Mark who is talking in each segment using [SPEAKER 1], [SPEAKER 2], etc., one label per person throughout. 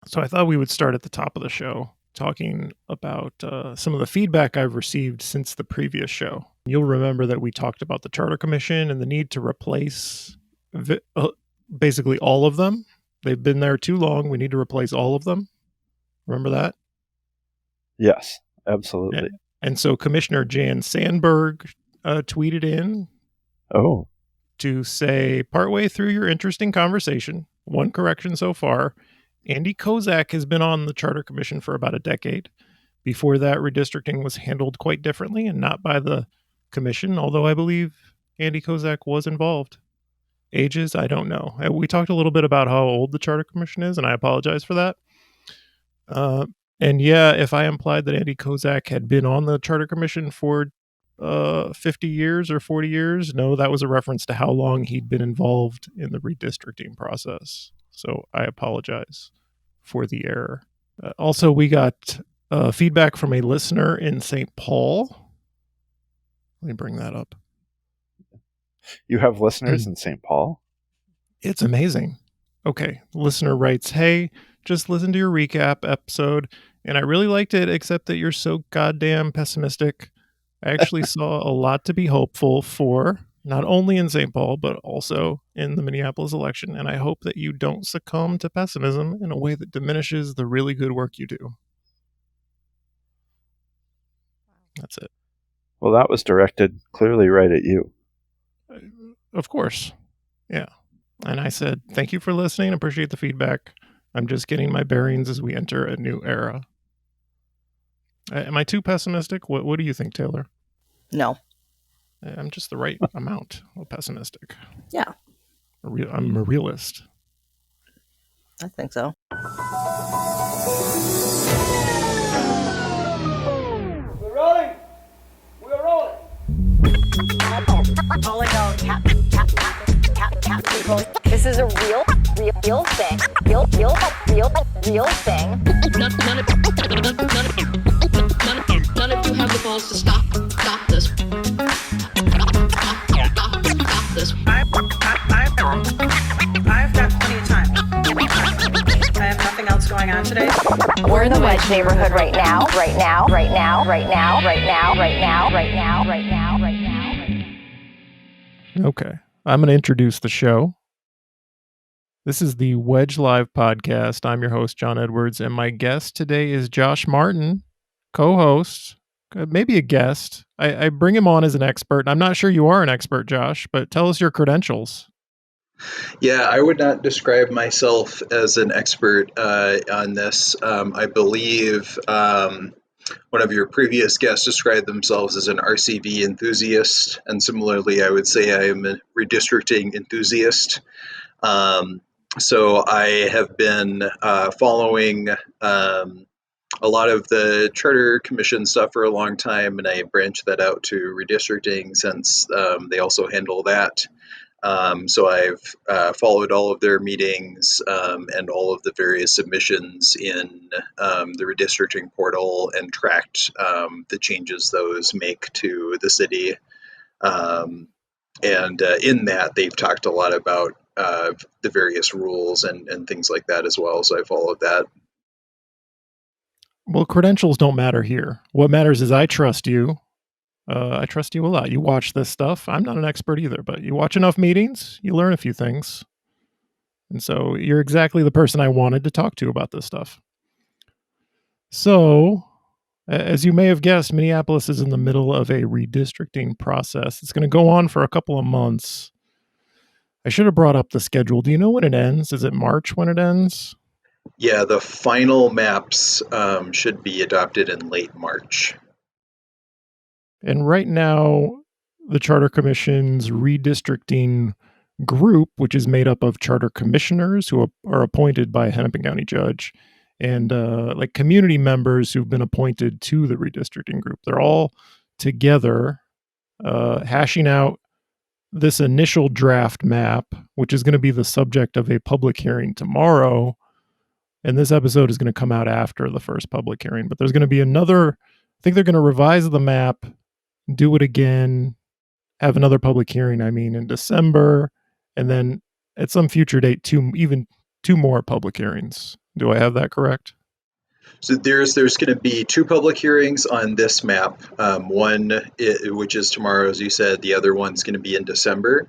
[SPEAKER 1] So I thought we would start at the top of the show talking about some of the feedback I've received since the previous show. You'll remember that we talked about the Charter Commission and the need to replace basically all of them. They've been there too long. We need to replace all of them. Remember that?
[SPEAKER 2] Yes, absolutely.
[SPEAKER 1] And so Commissioner Jan Sandberg tweeted in to say, partway through your interesting conversation, one correction so far, Andy Kozak has been on the Charter Commission for about a decade. Before that, redistricting was handled quite differently and not by the commission, although I believe Andy Kozak was involved. Ages, I don't know. We talked a little bit about how old the Charter Commission is, and I apologize for that. And yeah, if I implied that Andy Kozak had been on the Charter Commission for 50 years or 40 years, no, that was a reference to how long he'd been involved in the redistricting process. So I apologize for the error. Also, we got feedback from a listener in St. Paul. Let me bring that up.
[SPEAKER 2] You have listeners in St. Paul?
[SPEAKER 1] It's amazing. Okay, the listener writes, hey, just listen to your recap episode, and I really liked it, except that you're so goddamn pessimistic. I actually saw a lot to be hopeful for, not only in St. Paul, but also in the Minneapolis election, and I hope that you don't succumb to pessimism in a way that diminishes the really good work you do. That's it.
[SPEAKER 2] Well, that was directed clearly right at you.
[SPEAKER 1] Of course. Yeah. And I said, thank you for listening. Appreciate the feedback. I'm just getting my bearings as we enter a new era. Am I too pessimistic? What do you think, Taylor?
[SPEAKER 3] No.
[SPEAKER 1] I'm just the right amount of pessimistic.
[SPEAKER 3] Yeah.
[SPEAKER 1] I'm a realist.
[SPEAKER 3] I think so.
[SPEAKER 4] We're rolling. We're rolling.
[SPEAKER 5] Calling all cat people. This is a real thing. Real thing.
[SPEAKER 6] None of you have the balls to stop this. Stop this.
[SPEAKER 7] I've got plenty of time. I have nothing else going on today.
[SPEAKER 5] We're in the Wedge neighborhood right now.
[SPEAKER 1] Okay. I'm going to introduce the show. This is the Wedge Live podcast. I'm your host, John Edwards, and my guest today is Josh Martin, co-host, maybe a guest. I bring him on as an expert. I'm not sure you are an expert, Josh, but tell us your credentials.
[SPEAKER 8] Yeah, I would not describe myself as an expert on this. I believe one of your previous guests described themselves as an RCV enthusiast, and similarly, I would say I am a redistricting enthusiast. So I have been following a lot of the Charter Commission stuff for a long time, and I branched that out to redistricting since they also handle that. So I've followed all of their meetings and all of the various submissions in the redistricting portal and tracked the changes those make to the city. And in that, they've talked a lot about the various rules and things like that as well. So I followed that.
[SPEAKER 1] Well, credentials don't matter here. What matters is I trust you. I trust you a lot. You watch this stuff. I'm not an expert either, but you watch enough meetings, you learn a few things. And so you're exactly the person I wanted to talk to about this stuff. So, as you may have guessed, Minneapolis is in the middle of a redistricting process. It's going to go on for a couple of months. I should have brought up the schedule. Do you know when it ends? Is it March when it ends?
[SPEAKER 8] Yeah, the final maps should be adopted in late March.
[SPEAKER 1] And right now, the Charter Commission's redistricting group, which is made up of charter commissioners who are appointed by a Hennepin County judge, and like community members who've been appointed to the redistricting group, they're all together hashing out this initial draft map, which is going to be the subject of a public hearing tomorrow. And this episode is going to come out after the first public hearing. But there's going to be another, I think they're going to revise the map, do it again, have another public hearing, in December, and then at some future date, even 2 more public hearings. Do I have that correct?
[SPEAKER 8] So there's going to be 2 public hearings on this map. One, which is tomorrow, as you said. The other one's going to be in December.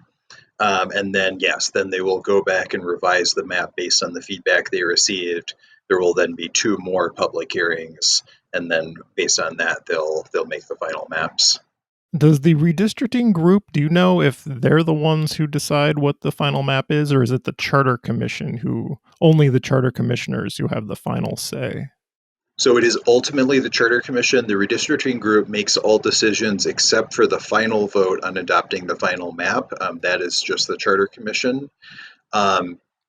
[SPEAKER 8] And then, yes, then they will go back and revise the map based on the feedback they received. There will then be 2 more public hearings, and then based on that, they'll make the final maps.
[SPEAKER 1] Does the redistricting group, do you know if they're the ones who decide what the final map is, or is it the Charter Commission only the Charter Commissioners who have the final say?
[SPEAKER 8] So it is ultimately the Charter Commission. The redistricting group makes all decisions except for the final vote on adopting the final map. That is just the Charter Commission.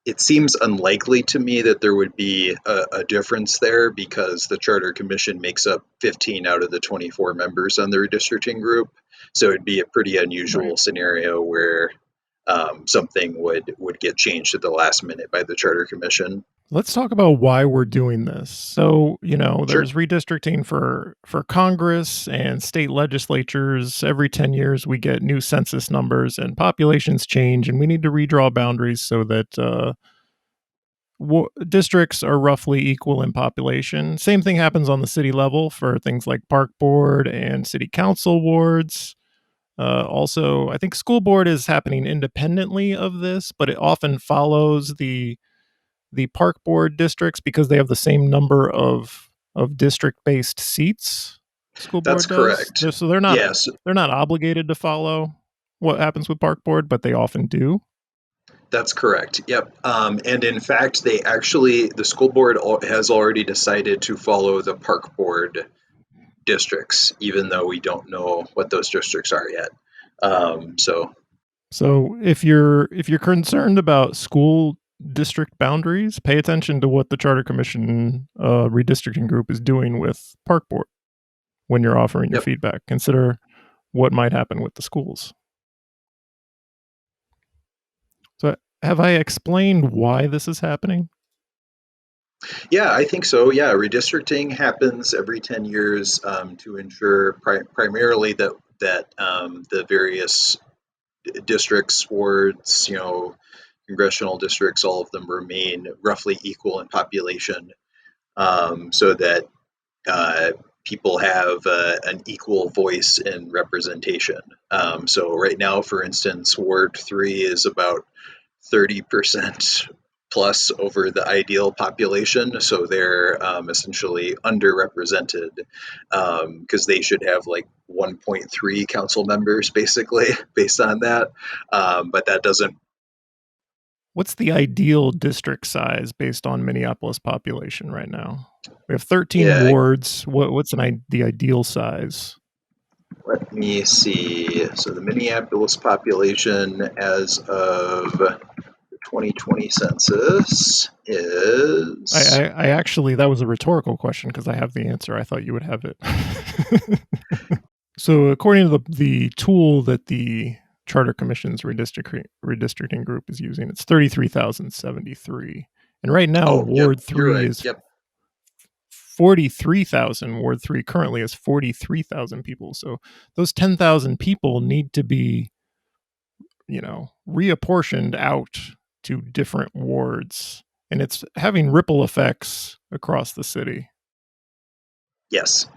[SPEAKER 8] It seems unlikely to me that there would be a difference there, because the Charter Commission makes up 15 out of the 24 members on the redistricting group. So it'd be a pretty unusual scenario where something would get changed at the last minute by the Charter Commission.
[SPEAKER 1] Let's talk about why we're doing this. So, there's redistricting for Congress and state legislatures. Every 10 years, we get new census numbers and populations change, and we need to redraw boundaries so that districts are roughly equal in population. Same thing happens on the city level for things like park board and city council wards. Also, I think school board is happening independently of this, but it often follows the park board districts because they have the same number of district-based seats. School board
[SPEAKER 8] That's
[SPEAKER 1] does.
[SPEAKER 8] correct.
[SPEAKER 1] So they're not obligated to follow what happens with park board, but they often do.
[SPEAKER 8] That's correct. Yep. And in fact, the school board has already decided to follow the park board districts, even though we don't know what those districts are yet.
[SPEAKER 1] So if you're concerned about school district boundaries, pay attention to what the Charter Commission redistricting group is doing with park board when you're offering your feedback. Consider what might happen with the schools. So have I explained why this is happening?
[SPEAKER 8] Yeah, I think so. Yeah, redistricting happens every 10 years to ensure primarily that the various districts, wards, congressional districts, all of them remain roughly equal in population, so that people have an equal voice in representation. So right now, for instance, Ward 3 is about 30% plus over the ideal population, so they're essentially underrepresented, because they should have like 1.3 council members basically based on that, but that doesn't.
[SPEAKER 1] What's the ideal district size based on Minneapolis population right now? We have 13 wards. What's the ideal size?
[SPEAKER 8] Let me see. So the Minneapolis population as of the 2020 census is...
[SPEAKER 1] I actually, that was a rhetorical question because I have the answer. I thought you would have it. So according to the tool that the Charter Commission's redistricting group is using, it's 33,073. And right now, Ward 3 is 43,000. Ward 3 currently has 43,000 people. So those 10,000 people need to be, reapportioned out to different wards. And it's having ripple effects across the city.
[SPEAKER 8] Yes.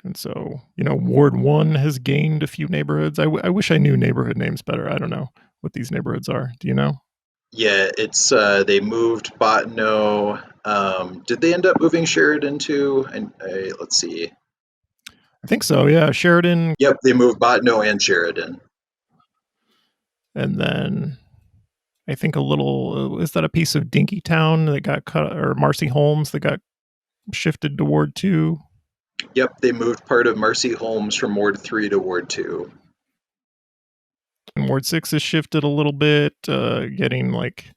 [SPEAKER 1] And so, Ward 1 has gained a few neighborhoods. I wish I knew neighborhood names better. I don't know what these neighborhoods are. Do you know?
[SPEAKER 8] Yeah, it's they moved Bottineau. Did they end up moving Sheridan too? And let's see.
[SPEAKER 1] I think so, yeah. Sheridan.
[SPEAKER 8] Yep, they moved Bottineau and Sheridan.
[SPEAKER 1] And then I think is that a piece of Dinkytown that got cut, or Marcy Holmes that got shifted to Ward 2?
[SPEAKER 8] Yep, they moved part of Marcy Holmes from Ward 3 to Ward 2.
[SPEAKER 1] And Ward 6 is shifted a little bit, getting like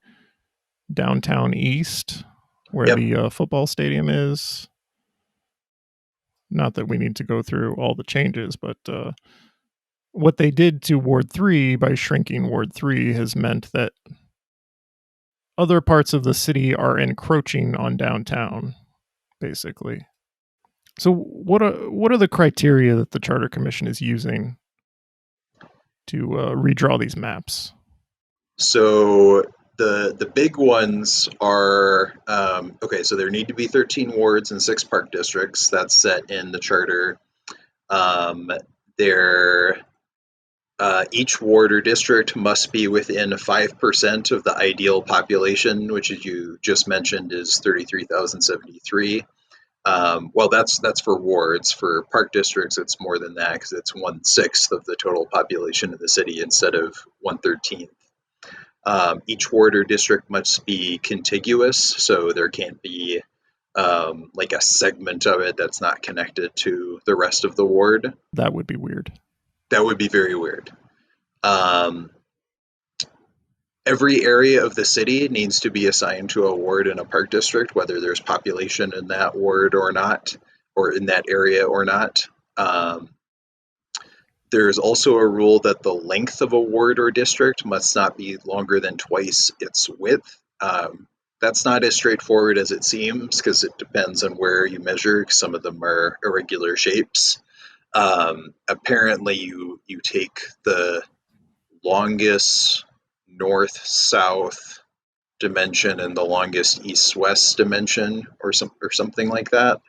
[SPEAKER 1] downtown east, where the football stadium is. Not that we need to go through all the changes, but what they did to Ward 3 by shrinking Ward 3 has meant that other parts of the city are encroaching on downtown, basically. So what are the criteria that the Charter Commission is using to redraw these maps?
[SPEAKER 8] So the big ones are okay. So there need to be 13 wards and 6 park districts. That's set in the charter. Each ward or district must be within 5% of the ideal population, which, as you just mentioned, is 33,073. Well, that's for wards. For park districts, it's more than that because it's 1/6 of the total population of the city instead of 1/13. Each ward or district must be contiguous, so there can't be like a segment of it that's not connected to the rest of the ward.
[SPEAKER 1] That would be weird.
[SPEAKER 8] That would be very weird. Every area of the city needs to be assigned to a ward in a park district, whether there's population in that ward or not, or in that area or not. There's also a rule that the length of a ward or district must not be longer than twice its width. That's not as straightforward as it seems because it depends on where you measure. Some of them are irregular shapes. Apparently, you take the longest north-south dimension and the longest east-west dimension, or something like that.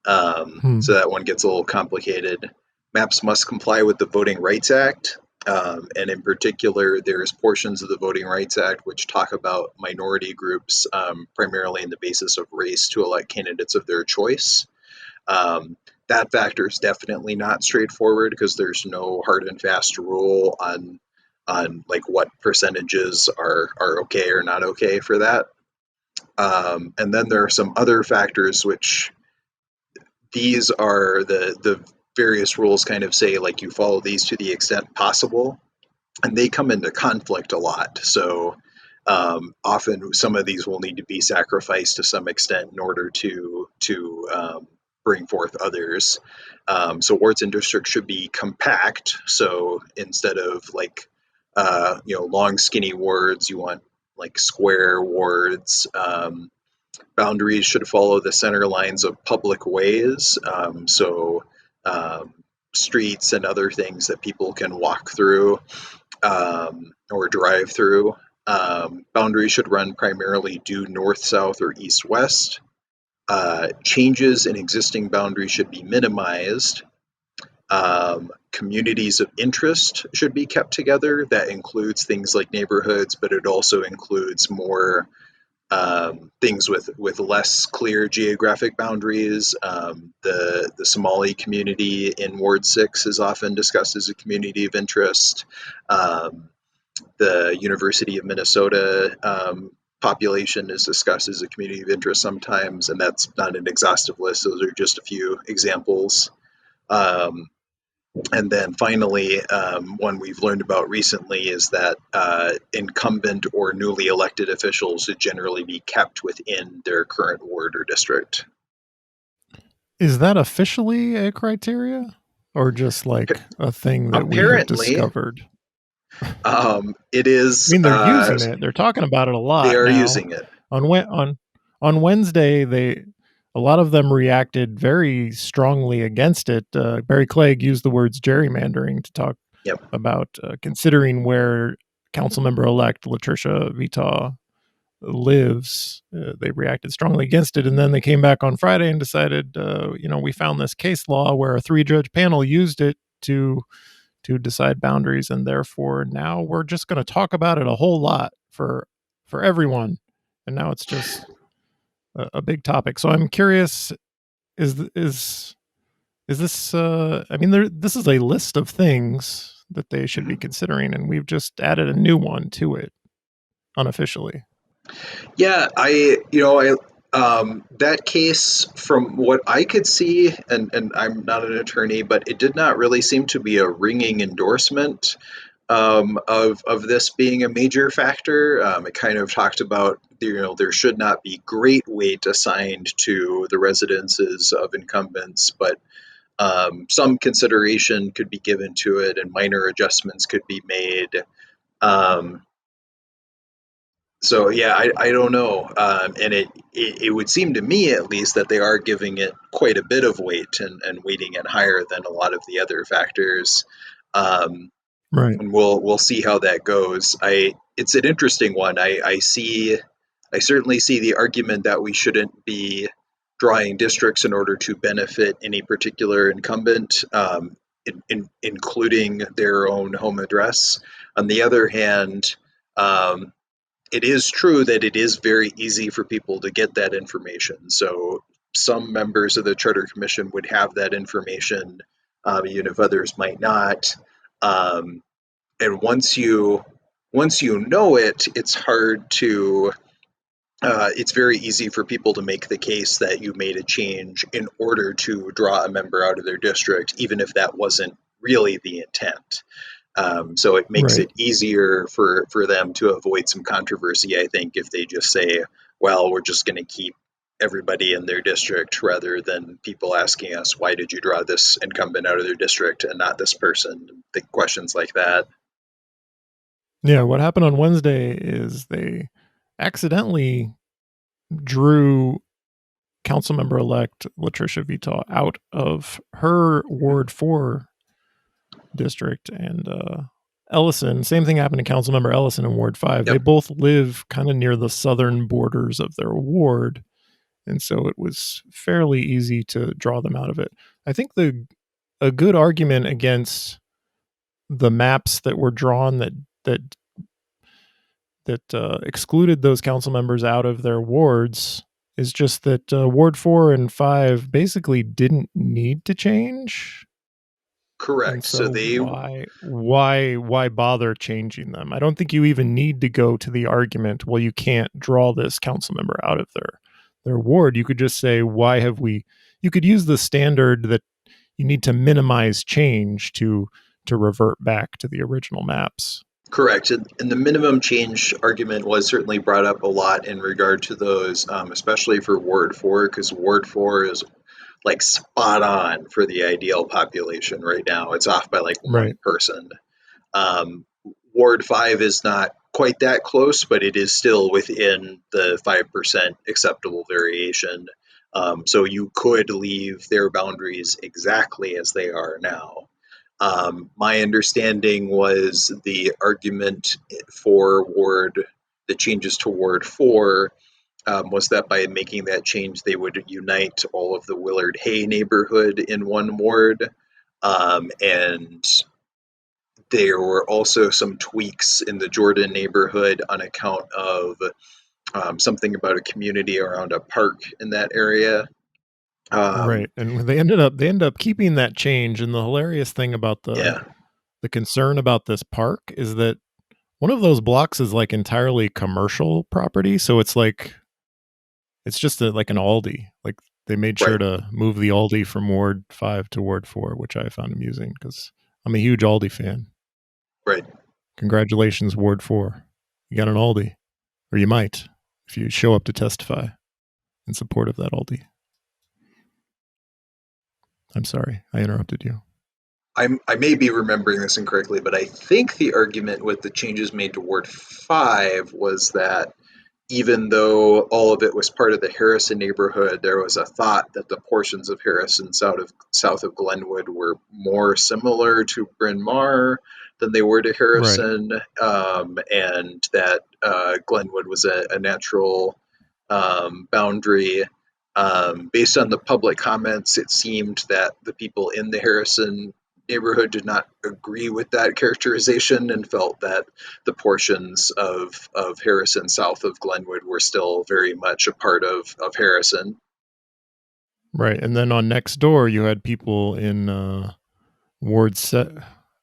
[SPEAKER 8] So that one gets a little complicated. Maps must comply with the Voting Rights Act, and in particular, there's portions of the Voting Rights Act which talk about minority groups, primarily on the basis of race, to elect candidates of their choice. That factor is definitely not straightforward because there's no hard and fast rule on like what percentages are okay or not okay for that. And then there are some other factors which these are the various rules kind of say like you follow these to the extent possible, and they come into conflict a lot. So often some of these will need to be sacrificed to some extent in order to bring forth others. So wards and districts should be compact. So instead of like long skinny wards, you want like square wards. Boundaries should follow the center lines of public ways. Streets and other things that people can walk through or drive through. Boundaries should run primarily due north-south or east-west. Changes in existing boundaries should be minimized. Communities of interest should be kept together. That includes things like neighborhoods, but it also includes more things with less clear geographic boundaries. The Somali community in Ward 6 is often discussed as a community of interest. The University of Minnesota population is discussed as a community of interest sometimes, and that's not an exhaustive list. Those are just a few examples. And then finally, one we've learned about recently is that incumbent or newly elected officials should generally be kept within their current ward or district.
[SPEAKER 1] Is that officially a criteria, or just like a thing that we have discovered?
[SPEAKER 8] It is.
[SPEAKER 1] I mean, they're using it. They're talking about it a lot.
[SPEAKER 8] They are
[SPEAKER 1] now.
[SPEAKER 8] using it.
[SPEAKER 1] On Wednesday, a lot of them reacted very strongly against it. Barry Clegg used the words gerrymandering to talk about considering where Councilmember-elect Latricia Vitaw lives. They reacted strongly against it, and then they came back on Friday and decided, we found this case law where a 3-judge panel used it to decide boundaries, and therefore now we're just going to talk about it a whole lot for everyone. And now it's just a big topic. So I'm curious, is this this is a list of things that they should be considering, and we've just added a new one to it unofficially.
[SPEAKER 8] Yeah, that case, from what I could see, and I'm not an attorney, but it did not really seem to be a ringing endorsement of this being a major factor. It kind of talked about, there should not be great weight assigned to the residences of incumbents, but some consideration could be given to it and minor adjustments could be made. So yeah, I don't know, and it would seem to me at least that they are giving it quite a bit of weight and weighting it higher than a lot of the other factors.
[SPEAKER 1] Right.
[SPEAKER 8] And we'll see how that goes. it's an interesting one. I certainly see the argument that we shouldn't be drawing districts in order to benefit any particular incumbent, including their own home address. On the other hand, it is true that it is very easy for people to get that information. So some members of the Charter Commission would have that information, even if others might not. And once you know it, it's hard to. It's very easy for people to make the case that you made a change in order to draw a member out of their district, even if that wasn't really the intent. So it makes
[SPEAKER 1] Right.
[SPEAKER 8] it easier for them to avoid some controversy, I think, if they just say, well, we're just going to keep everybody in their district, rather than people asking us, why did you draw this incumbent out of their district and not this person? The questions like that.
[SPEAKER 1] Yeah, what happened on Wednesday is they accidentally drew Councilmember-elect Latricia Vitaw out of her Ward 4 district, and Ellison, same thing happened to Councilmember Ellison in Ward 5.
[SPEAKER 8] Yep.
[SPEAKER 1] They both live kind of near the southern borders of their ward, and so it was fairly easy to draw them out of it. I think a good argument against the maps that were drawn that excluded those council members out of their wards is just that Ward 4 and 5 basically didn't need to change.
[SPEAKER 8] Correct.
[SPEAKER 1] And so why bother changing them? I don't think you even need to go to the argument, well, you can't draw this council member out of their ward. You could just say, you could use the standard that you need to minimize change to revert back to the original maps.
[SPEAKER 8] Correct. And the minimum change argument was certainly brought up a lot in regard to those, especially for Ward 4, because Ward 4 is like spot on for the ideal population right now. It's off by like one person. Ward 5 is not quite that close, but it is still within the 5% acceptable variation. So you could leave their boundaries exactly as they are now. My understanding was the argument for the changes to Ward 4 was that by making that change, they would unite all of the Willard Hay neighborhood in one ward. And there were also some tweaks in the Jordan neighborhood on account of something about a community around a park in that area.
[SPEAKER 1] Right, and they ended up keeping that change. And the hilarious thing about the concern about this park is that one of those blocks is like entirely commercial property, so it's just like an Aldi. Like they made sure to move the Aldi from Ward 5 to Ward 4, which I found amusing because I'm a huge Aldi fan.
[SPEAKER 8] Right.
[SPEAKER 1] Congratulations, Ward 4. You got an Aldi, or you might if you show up to testify in support of that Aldi. I'm sorry, I interrupted you.
[SPEAKER 8] I may be remembering this incorrectly, but I think the argument with the changes made to Ward 5 was that even though all of it was part of the Harrison neighborhood, there was a thought that the portions of Harrison south of Glenwood were more similar to Bryn Mawr than they were to Harrison, and that Glenwood was a natural boundary. Based on the public comments, it seemed that the people in the Harrison neighborhood did not agree with that characterization and felt that the portions of Harrison south of Glenwood were still very much a part of Harrison.
[SPEAKER 1] Right. And then on next door, you had people in Ward set,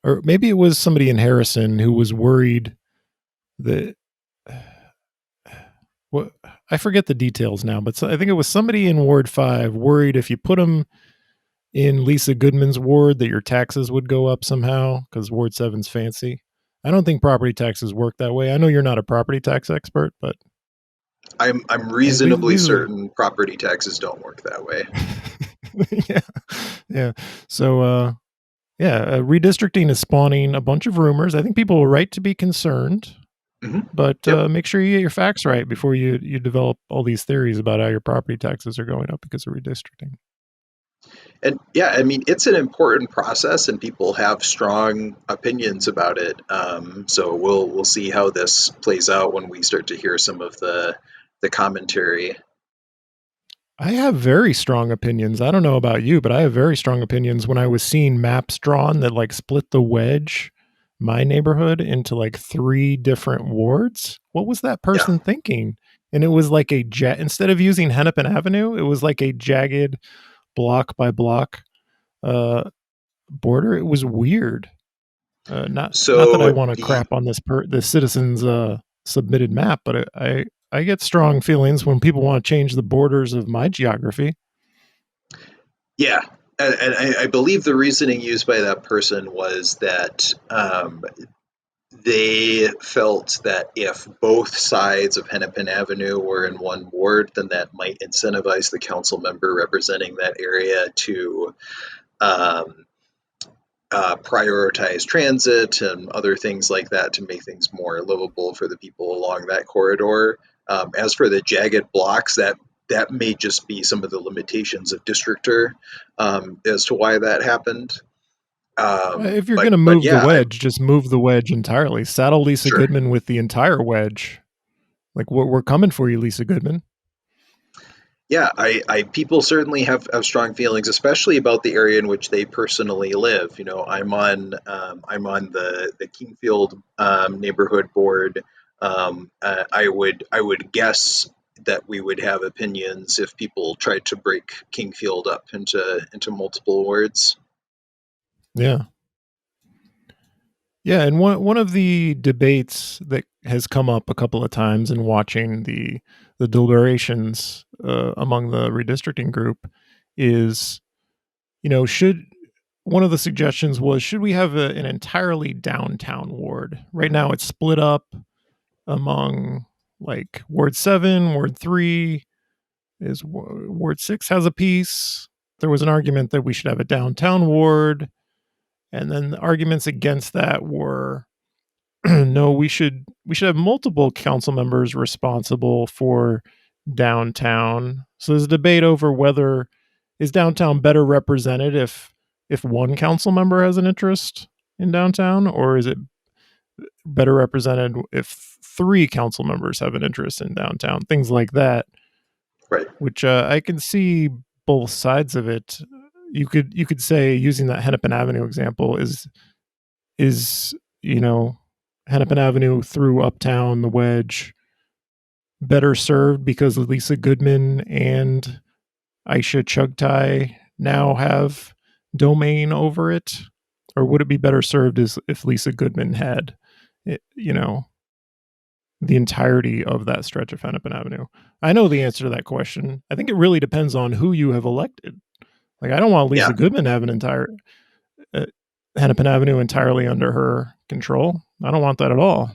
[SPEAKER 1] or maybe it was somebody in Harrison who was worried that I forget the details now, but I think it was somebody in Ward 5 worried if you put them in Lisa Goodman's ward that your taxes would go up somehow because Ward 7's fancy. I don't think property taxes work that way. I know you're not a property tax expert, but
[SPEAKER 8] I'm reasonably certain property taxes don't work that way.
[SPEAKER 1] Yeah. So, redistricting is spawning a bunch of rumors. I think people are right to be concerned, but make sure you get your facts right before you develop all these theories about how your property taxes are going up because of redistricting.
[SPEAKER 8] And yeah, I mean, it's an important process, and people have strong opinions about it. So we'll see how this plays out when we start to hear some of the commentary.
[SPEAKER 1] I have very strong opinions. I don't know about you, but I have very strong opinions when I was seeing maps drawn that like split the Wedge, my neighborhood, into like 3 different wards. What was that
[SPEAKER 8] Yeah.
[SPEAKER 1] person thinking? And it was like instead of using Hennepin Avenue, it was like a jagged block by block border. It was weird. Not that I
[SPEAKER 8] So
[SPEAKER 1] want to
[SPEAKER 8] the
[SPEAKER 1] crap on the citizens submitted map, but I get strong feelings when people want to change the borders of my geography.
[SPEAKER 8] yeah, and I believe the reasoning used by that person was that they felt that if both sides of Hennepin Avenue were in one ward, then that might incentivize the council member representing that area to um, prioritize transit and other things like that to make things more livable for the people along that corridor. As for the jagged blocks, that may just be some of the limitations of districtor as to why that happened.
[SPEAKER 1] If you're going
[SPEAKER 8] But
[SPEAKER 1] to move the
[SPEAKER 8] yeah,
[SPEAKER 1] Wedge, just move the Wedge entirely. Saddle Lisa
[SPEAKER 8] sure.
[SPEAKER 1] Goodman with the entire Wedge. Like we're coming for you, Lisa Goodman.
[SPEAKER 8] Yeah, I people certainly have strong feelings, especially about the area in which they personally live. You know, I'm on the Kingfield neighborhood board. I would guess that we would have opinions if people tried to break Kingfield up into multiple wards.
[SPEAKER 1] Yeah. Yeah, and one of the debates that has come up a couple of times in watching the deliberations among the redistricting group is, should one of the suggestions was should we have an entirely downtown ward? Right now, it's split up among like Ward 7, Ward 3 is Ward 6 has a piece. There was an argument that we should have a downtown ward, and then the arguments against that were no, we should have multiple council members responsible for downtown. So there's a debate over whether is downtown better represented if one council member has an interest in downtown, or is it better represented if 3 council members have an interest in downtown? Things like that,
[SPEAKER 8] Right.
[SPEAKER 1] which I can see both sides of it. You could say, using that Hennepin Avenue example, is Hennepin Avenue through Uptown, the Wedge, better served because Lisa Goodman and Aisha Chugtai now have domain over it? Or would it be better served as if Lisa Goodman had, the entirety of that stretch of Hennepin Avenue? I know the answer to that question. I think it really depends on who you have elected. Like, I don't want Lisa Goodman to have an entire Hennepin Avenue entirely under her control. I don't want that at all.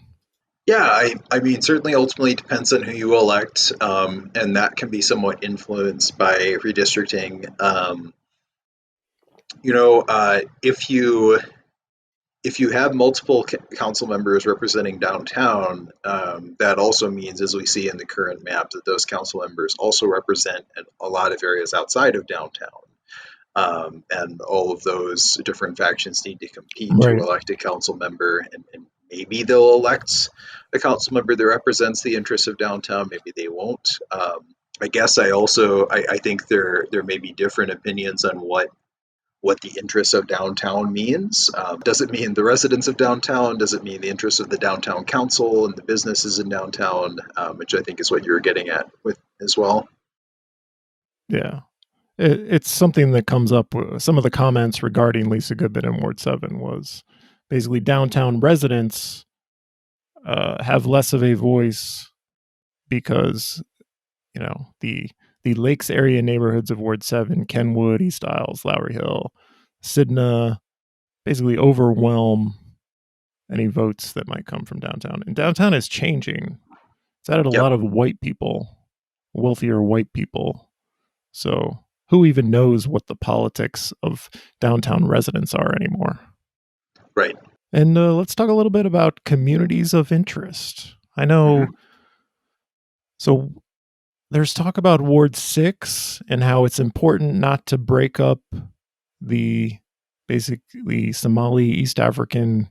[SPEAKER 8] Yeah, I mean, certainly ultimately depends on who you elect, and that can be somewhat influenced by redistricting. If you have multiple council members representing downtown, that also means, as we see in the current map, that those council members also represent a lot of areas outside of downtown. And all of those different factions need to compete to elect a council member, and maybe they'll elect a council member that represents the interests of downtown. Maybe they won't. I guess I think there may be different opinions on what the interests of downtown means. Does it mean the residents of downtown? Does it mean the interests of the downtown council and the businesses in downtown? Which I think is what you were getting at with as well.
[SPEAKER 1] Yeah. It's something that comes up. Some of the comments regarding Lisa Goodman in Ward 7 was basically downtown residents have less of a voice because, the Lakes area neighborhoods of Ward 7, Kenwood, East Isles, Lowry Hill, Sidna, basically overwhelm any votes that might come from downtown. And downtown is changing. It's added a lot of white people, wealthier white people. So who even knows what the politics of downtown residents are anymore?
[SPEAKER 8] Right.
[SPEAKER 1] And let's talk a little bit about communities of interest. I know. So there's talk about Ward 6 and how it's important not to break up the basically Somali East African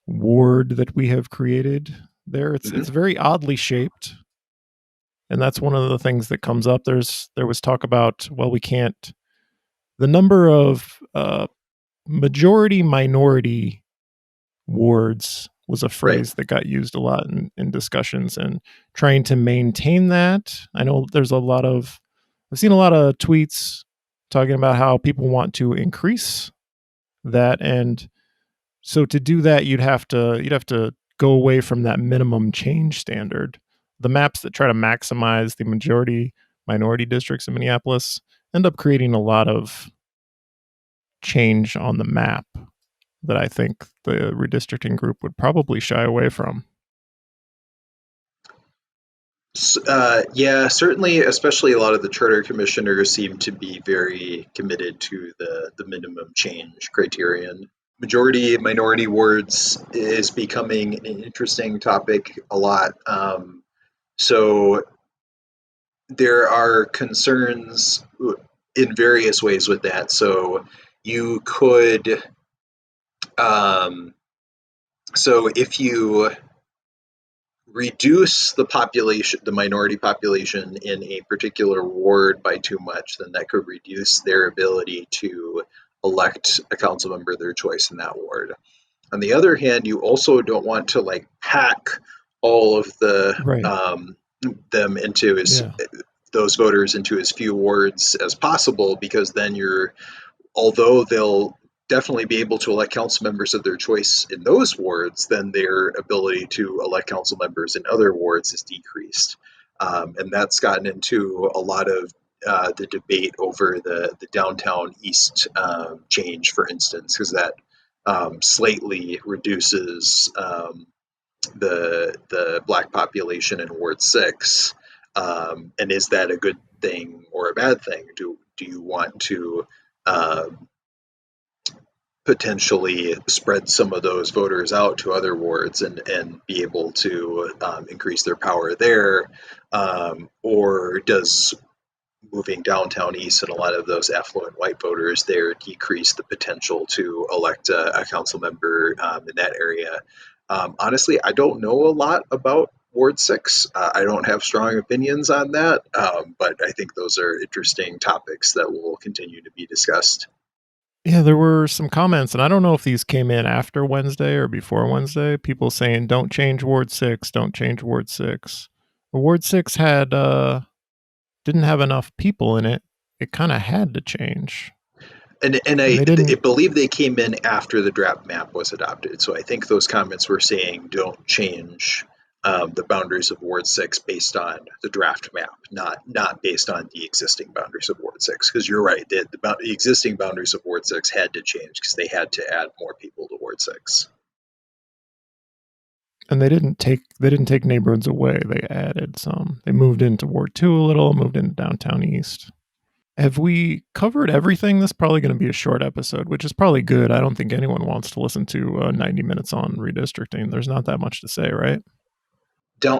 [SPEAKER 1] ward that we have created there. It's very oddly shaped. And that's one of the things that comes up. There was talk about, well, we can't, the number of majority minority wards was a phrase that got used a lot in discussions, and trying to maintain that. I know I've seen a lot of tweets talking about how people want to increase that. And so to do that, you'd have to go away from that minimum change standard. The maps that try to maximize the majority minority districts in Minneapolis end up creating a lot of change on the map that I think the redistricting group would probably shy away from.
[SPEAKER 8] Yeah, certainly, especially a lot of the charter commissioners seem to be very committed to the minimum change criterion. Majority minority wards is becoming an interesting topic a lot. So there are concerns in various ways with that. So you could, so if you reduce the population, the minority population in a particular ward by too much, then that could reduce their ability to elect a council member of their choice in that ward. On the other hand, you also don't want to like pack all of the them into those voters into as few wards as possible, because then although they'll definitely be able to elect council members of their choice in those wards, then their ability to elect council members in other wards is decreased. And that's gotten into a lot of the debate over the downtown east change, for instance, because that slightly reduces the black population in Ward 6. And is that a good thing or a bad thing? Do you want to potentially spread some of those voters out to other wards and be able to increase their power there? Or does moving downtown east and a lot of those affluent white voters there decrease the potential to elect a council member in that area? Honestly, I don't know a lot about Ward 6. I don't have strong opinions on that, but I think those are interesting topics that will continue to be discussed.
[SPEAKER 1] Yeah, there were some comments, and I don't know if these came in after Wednesday or before Wednesday, people saying, don't change Ward 6, don't change Ward 6. Ward 6 had didn't have enough people in it. It kind of had to change.
[SPEAKER 8] And I believe they came in after the draft map was adopted. So I think those comments were saying don't change the boundaries of Ward 6 based on the draft map, not based on the existing boundaries of Ward 6. Because you're right, the existing boundaries of Ward 6 had to change because they had to add more people to Ward 6.
[SPEAKER 1] And they didn't take neighborhoods away. They added some. They moved into Ward 2 a little, moved into downtown east. Have we covered everything? This is probably going to be a short episode, which is probably good. I don't think anyone wants to listen to 90 minutes on redistricting. There's not that much to say, right?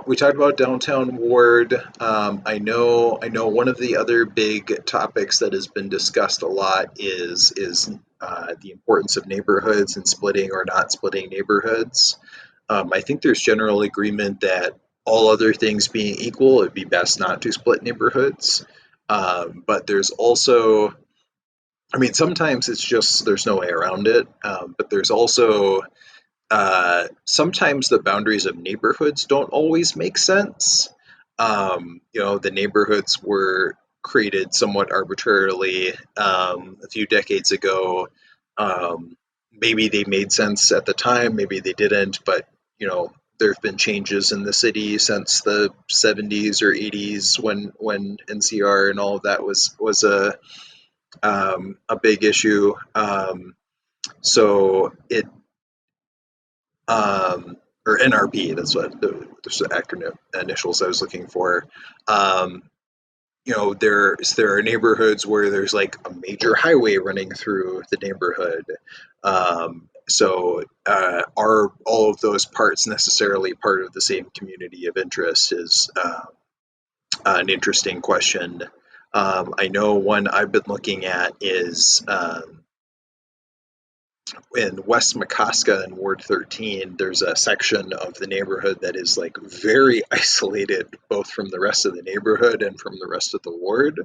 [SPEAKER 8] We talked about downtown ward. I know one of the other big topics that has been discussed a lot is the importance of neighborhoods and splitting or not splitting neighborhoods. I think there's general agreement that all other things being equal, it'd be best not to split neighborhoods. But there's also, I mean, sometimes it's just there's no way around it. But there's also sometimes the boundaries of neighborhoods don't always make sense. The neighborhoods were created somewhat arbitrarily a few decades ago. Maybe they made sense at the time, maybe they didn't, but there have been changes in the city since the 70s or 80s when NCR and all of that was a big issue. So it or NRP, that's what the acronym initials I was looking for. There are neighborhoods where there's like a major highway running through the neighborhood. So are all of those parts necessarily part of the same community of interest? an interesting question. I know one I've been looking at is in West Makaska in Ward 13, there's a section of the neighborhood that is like very isolated, both from the rest of the neighborhood and from the rest of the ward,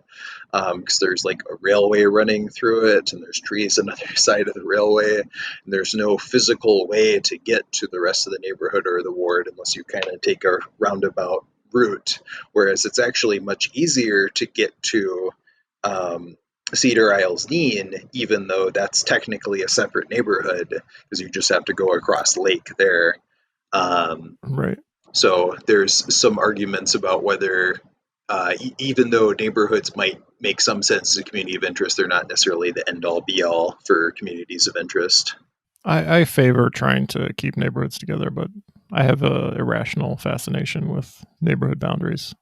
[SPEAKER 8] because there's like a railway running through it, and there's trees on the other side of the railway, and there's no physical way to get to the rest of the neighborhood or the ward unless you kind of take a roundabout route, whereas it's actually much easier to get to Cedar Isles Dean, even though that's technically a separate neighborhood, because you just have to go across lake there.
[SPEAKER 1] Right.
[SPEAKER 8] So there's some arguments about whether, even though neighborhoods might make some sense as a community of interest, they're not necessarily the end-all be-all for communities of interest.
[SPEAKER 1] I favor trying to keep neighborhoods together, but I have a irrational fascination with neighborhood boundaries.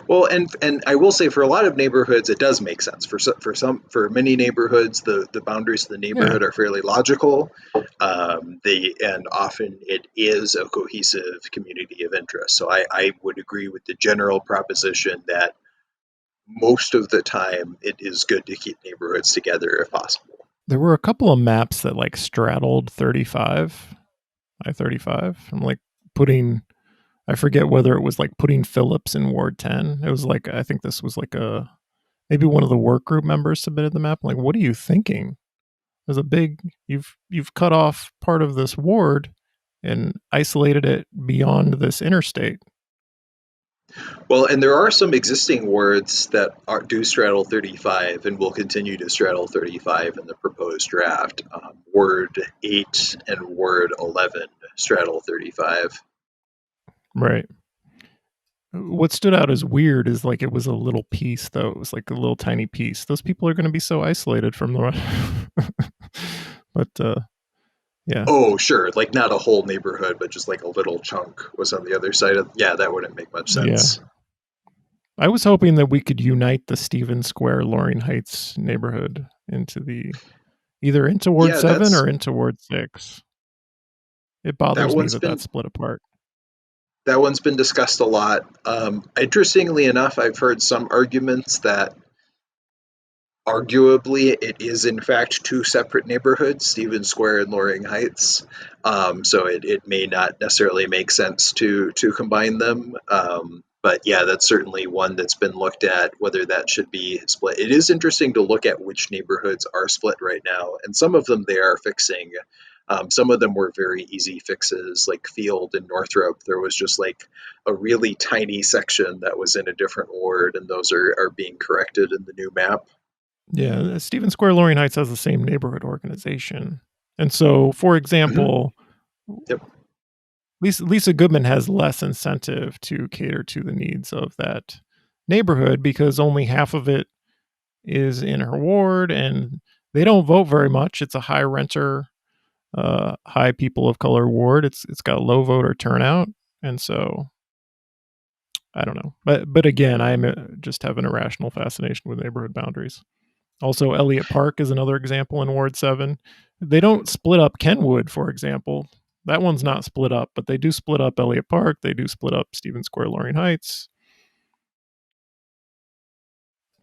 [SPEAKER 8] Well, and I will say, for a lot of neighborhoods, it does make sense. For many neighborhoods, the boundaries of the neighborhood are fairly logical. And often it is a cohesive community of interest. So I would agree with the general proposition that most of the time it is good to keep neighborhoods together if possible.
[SPEAKER 1] There were a couple of maps that like straddled I-35. I'm like putting, I forget whether it was like putting Phillips in Ward 10. It was like, I think this was like maybe one of the work group members submitted the map. I'm like, what are you thinking? There's a big, you've cut off part of this ward and isolated it beyond this interstate.
[SPEAKER 8] Well, and there are some existing wards that do straddle 35 and will continue to straddle 35 in the proposed draft. Ward 8 and Ward 11 straddle 35.
[SPEAKER 1] Right. What stood out as weird is like it was a little piece, though. It was like a little tiny piece. Those people are going to be so isolated from the rest. But yeah.
[SPEAKER 8] Oh, sure. Like not a whole neighborhood, but just like a little chunk was on the other side of. Yeah, that wouldn't make much sense.
[SPEAKER 1] Yeah. I was hoping that we could unite the Stevens Square, Loring Heights neighborhood either into Ward 7 or into Ward 6. It bothers me that that's split apart.
[SPEAKER 8] That one's been discussed a lot. Interestingly enough, I've heard some arguments that arguably it is in fact two separate neighborhoods, Stevens Square and Loring Heights. So it may not necessarily make sense to combine them. But yeah, that's certainly one that's been looked at, whether that should be split. It is interesting to look at which neighborhoods are split right now, and some of them they are fixing. Some of them were very easy fixes, like Field and Northrop. There was just like a really tiny section that was in a different ward, and those are being corrected in the new map.
[SPEAKER 1] Yeah, Stevens Square, Loring Heights has the same neighborhood organization. And so, for example, Lisa Goodman has less incentive to cater to the needs of that neighborhood because only half of it is in her ward, and they don't vote very much. It's a high renter, high people of color ward. It's got low voter turnout, and so I don't know. But again, I just have an irrational fascination with neighborhood boundaries. Also, Elliott Park is another example in Ward 7. They don't split up Kenwood, for example. That one's not split up, but they do split up Elliott Park. They do split up Stevens Square, Loring Heights.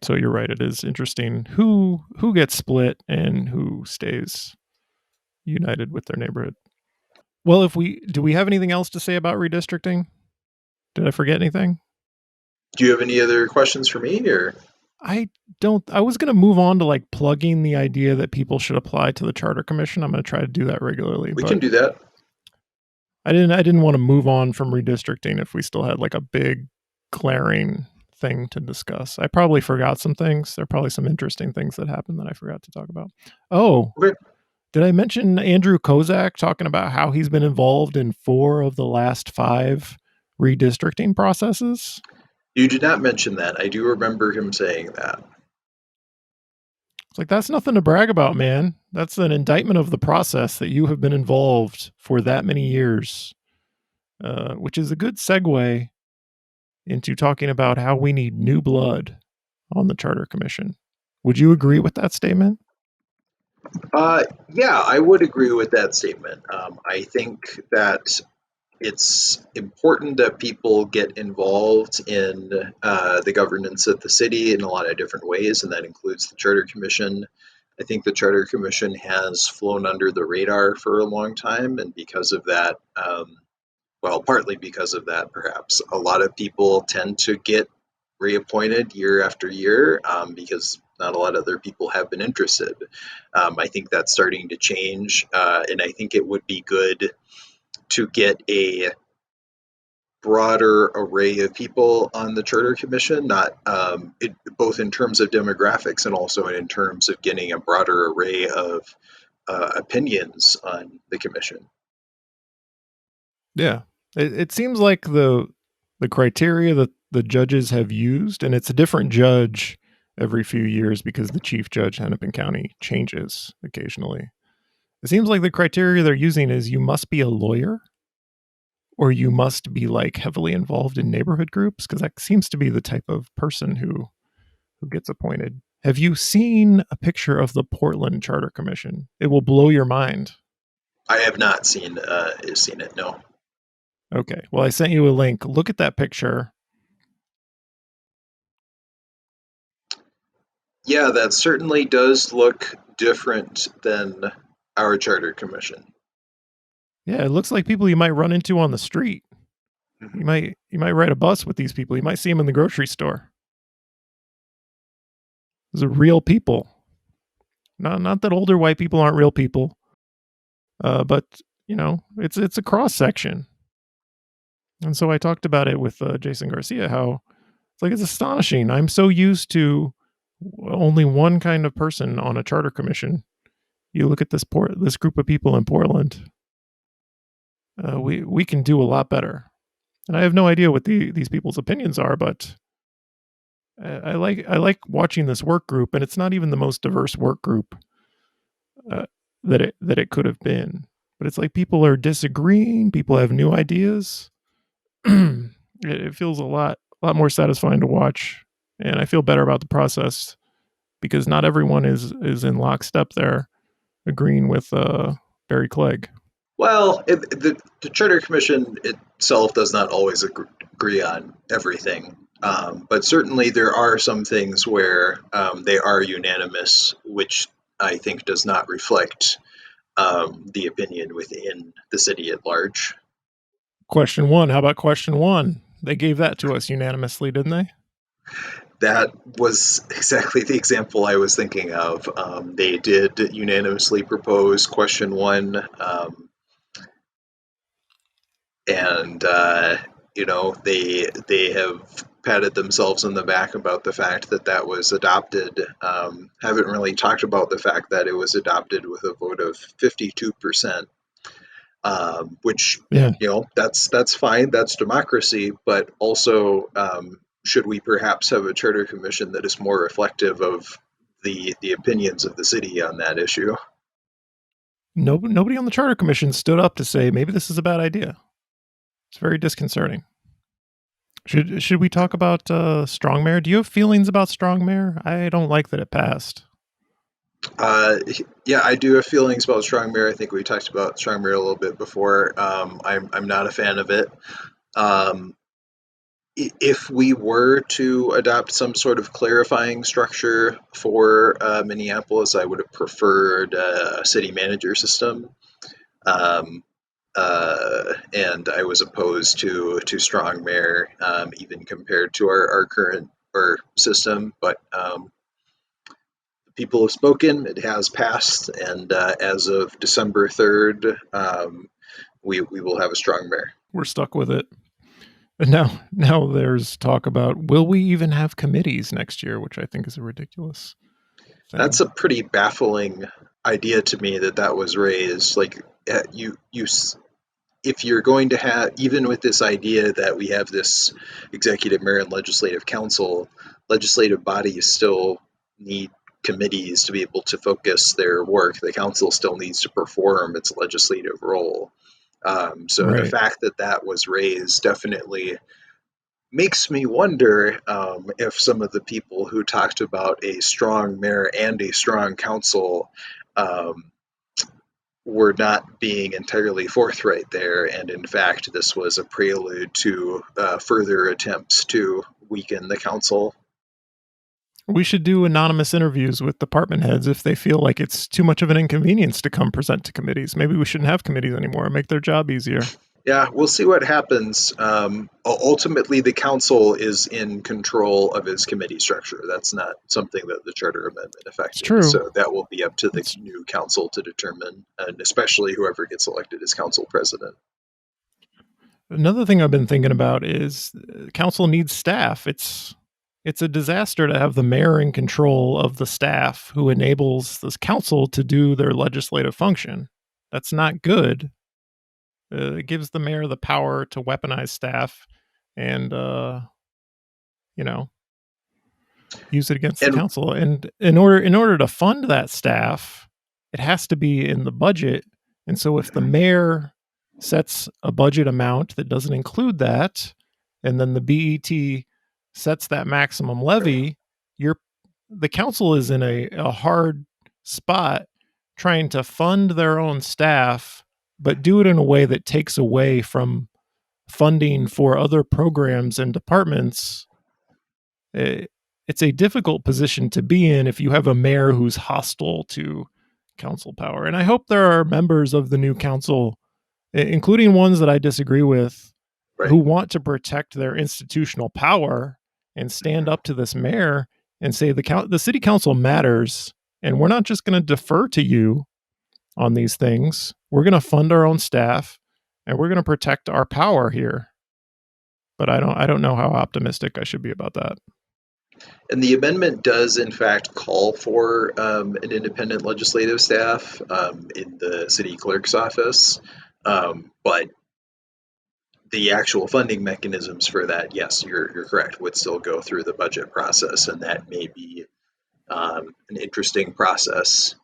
[SPEAKER 1] So you're right. It is interesting who gets split and who stays united with their neighborhood. Well, do we have anything else to say about redistricting? Did I forget anything?
[SPEAKER 8] Do you have any other questions for me, or?
[SPEAKER 1] I was going to move on to like plugging the idea that people should apply to the Charter Commission. I'm going to try to do that regularly.
[SPEAKER 8] We can do that.
[SPEAKER 1] I didn't want to move on from redistricting if we still had like a big glaring thing to discuss. I probably forgot some things. There are probably some interesting things that happened that I forgot to talk about. Oh, okay. Did I mention Andrew Kozak talking about how he's been involved in 4 of the last 5 redistricting processes?
[SPEAKER 8] You did not mention that. I do remember him saying that.
[SPEAKER 1] It's like, that's nothing to brag about, man. That's an indictment of the process that you have been involved for that many years, which is a good segue into talking about how we need new blood on the Charter Commission. Would you agree with that statement?
[SPEAKER 8] Yeah, I would agree with that statement. I think that it's important that people get involved in the governance of the city in a lot of different ways, and that includes the Charter Commission. I think the Charter Commission has flown under the radar for a long time, and because of that, well, partly because of that, perhaps, a lot of people tend to get reappointed year after year because not a lot of other people have been interested. I think that's starting to change, and I think it would be good to get a broader array of people on the Charter Commission, not both in terms of demographics and also in terms of getting a broader array of opinions on the commission.
[SPEAKER 1] Yeah, it seems like the criteria that the judges have used, and it's a different judge every few years because the chief judge Hennepin County changes occasionally. It seems like the criteria they're using is you must be a lawyer or you must be like heavily involved in neighborhood groups, because that seems to be the type of person who gets appointed. Have you seen a picture of the Portland Charter Commission? It will blow your mind.
[SPEAKER 8] I have not seen it, no.
[SPEAKER 1] Okay, well, I sent you a link. Look at that picture.
[SPEAKER 8] Yeah, that certainly does look different than our Charter Commission.
[SPEAKER 1] Yeah, it looks like people you might run into on the street. You might ride a bus with these people. You might see them in the grocery store. These are real people. Not that older white people aren't real people, but it's a cross section. And so I talked about it with Jason Garcia. How it's astonishing. I'm so used to only one kind of person on a charter commission. You look at this group of people in Portland. We can do a lot better. And I have no idea what these people's opinions are, but I like watching this work group, and it's not even the most diverse work group that it could have been. But it's like people are disagreeing, people have new ideas. It feels a lot more satisfying to watch, and I feel better about the process because not everyone is in lockstep there, agreeing with Barry Clegg.
[SPEAKER 8] Well, the Charter Commission itself does not always agree on everything, but certainly there are some things where they are unanimous, which I think does not reflect the opinion within the city at large.
[SPEAKER 1] Question 1. How about question 1? They gave that to us unanimously, didn't they?
[SPEAKER 8] That was exactly the example I was thinking of. They did unanimously propose question 1. And they have patted themselves on the back about the fact that was adopted. Haven't really talked about the fact that it was adopted with a vote of 52%, which that's fine. That's democracy. But also, should we perhaps have a charter commission that is more reflective of the opinions of the city on that issue?
[SPEAKER 1] Nobody on the charter commission stood up to say maybe this is a bad idea. It's very disconcerting. Should we talk about Strongmayor? Do you have feelings about Strongmayor? I don't like that it passed.
[SPEAKER 8] Yeah, I do have feelings about Strongmayor. I think we talked about Strongmayor a little bit before. I'm not a fan of it. If we were to adopt some sort of clarifying structure for Minneapolis, I would have preferred a city manager system. And I was opposed to Strongmayor, even compared to our current system. But people have spoken. It has passed, and as of December 3rd, we will have a Strongmayor.
[SPEAKER 1] We're stuck with it. And now there's talk about will we even have committees next year, which I think is a ridiculous thing.
[SPEAKER 8] That's a pretty baffling idea to me that was raised. Like if you're going to have, even with this idea that we have this executive mayor and legislative council, legislative bodies still need committees to be able to focus their work. The council still needs to perform its legislative role. So
[SPEAKER 1] Right.
[SPEAKER 8] The fact that was raised definitely makes me wonder if some of the people who talked about a strong mayor and a strong council were not being entirely forthright there, and in fact, this was a prelude to further attempts to weaken the council.
[SPEAKER 1] We should do anonymous interviews with department heads if they feel like it's too much of an inconvenience to come present to committees. Maybe we shouldn't have committees anymore and make their job easier.
[SPEAKER 8] Yeah, we'll see what happens. Ultimately, the council is in control of its committee structure. That's not something that the charter amendment affected.
[SPEAKER 1] It's true.
[SPEAKER 8] So that will be up to the new council to determine, and especially whoever gets elected as council president.
[SPEAKER 1] Another thing I've been thinking about is council needs staff. It's a disaster to have the mayor in control of the staff who enables this council to do their legislative function. That's not good. It gives the mayor the power to weaponize staff and, use it against the council. And in order to fund that staff, it has to be in the budget. And so if the mayor sets a budget amount that doesn't include that, and then the BET sets that maximum levy, the council is in a hard spot trying to fund their own staff, but do it in a way that takes away from funding for other programs and departments. It's a difficult position to be in if you have a mayor who's hostile to council power. And I hope there are members of the new council, including ones that I disagree with, who want to protect their institutional power and stand up to this mayor and say the city council matters, and we're not just going to defer to you on these things. We're going to fund our own staff, and we're going to protect our power here. But I don't know how optimistic I should be about that.
[SPEAKER 8] And the amendment does, in fact, call for an independent legislative staff in the city clerk's office, but the actual funding mechanisms for that, yes, you're correct, would still go through the budget process, and that may be an interesting process.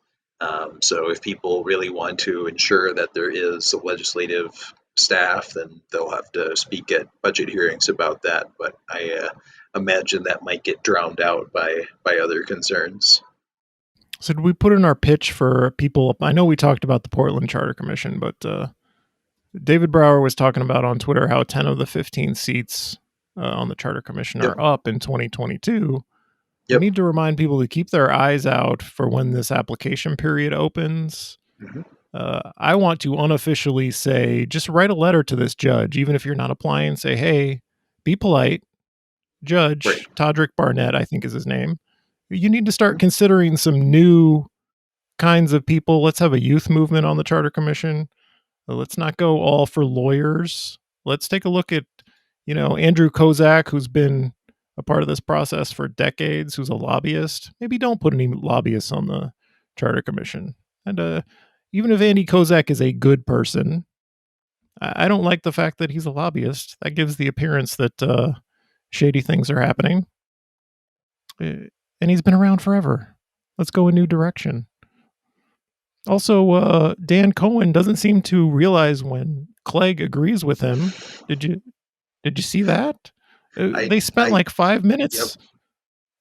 [SPEAKER 8] So if people really want to ensure that there is a legislative staff, then they'll have to speak at budget hearings about that. But I imagine that might get drowned out by other concerns.
[SPEAKER 1] So did we put in our pitch for people? I know we talked about the Portland Charter Commission, but David Brower was talking about on Twitter how 10 of the 15 seats on the Charter Commission are up in 2022. We need to remind people to keep their eyes out for when this application period opens. Mm-hmm. I want to unofficially say, just write a letter to this judge, even if you're not applying, say, hey, be polite. Judge Todrick Barnett, I think is his name. You need to start considering some new kinds of people. Let's have a youth movement on the Charter Commission. Let's not go all for lawyers. Let's take a look at, Andrew Kozak, who's been a part of this process for decades, who's a lobbyist. Maybe don't put any lobbyists on the Charter Commission. And even if Andy Kozak is a good person, I don't like the fact that he's a lobbyist. That gives the appearance that shady things are happening. And he's been around forever. Let's go a new direction. Also, Dan Cohen doesn't seem to realize when Clegg agrees with him. Did you see that? They spent like 5 minutes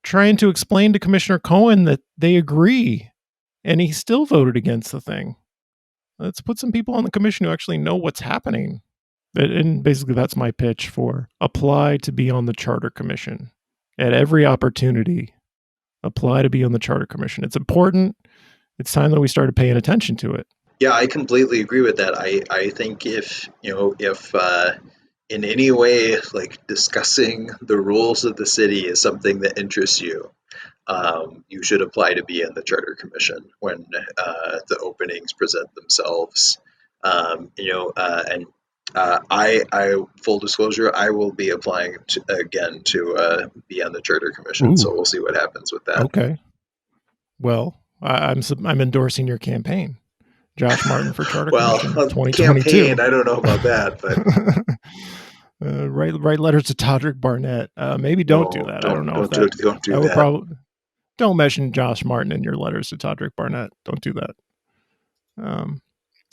[SPEAKER 1] trying to explain to Commissioner Cohen that they agree, and he still voted against the thing. Let's put some people on the commission who actually know what's happening. And basically that's my pitch for apply to be on the Charter Commission. At every opportunity, apply to be on the Charter Commission. It's important. It's time that we started paying attention to it.
[SPEAKER 8] Yeah, I completely agree with that. I think if in any way, like discussing the rules of the city is something that interests you, you should apply to be in the Charter Commission when the openings present themselves. I full disclosure, I will be applying again to be on the Charter Commission. Ooh. So we'll see what happens with that.
[SPEAKER 1] Okay. Well, I'm endorsing your campaign, Josh Martin for Charter Commission 2022.
[SPEAKER 8] Campaign, I don't know about that,
[SPEAKER 1] but write letters to Todrick Barnett. Maybe don't do that. I don't know.
[SPEAKER 8] Don't do that.
[SPEAKER 1] Don't mention Josh Martin in your letters to Todrick Barnett. Don't do that.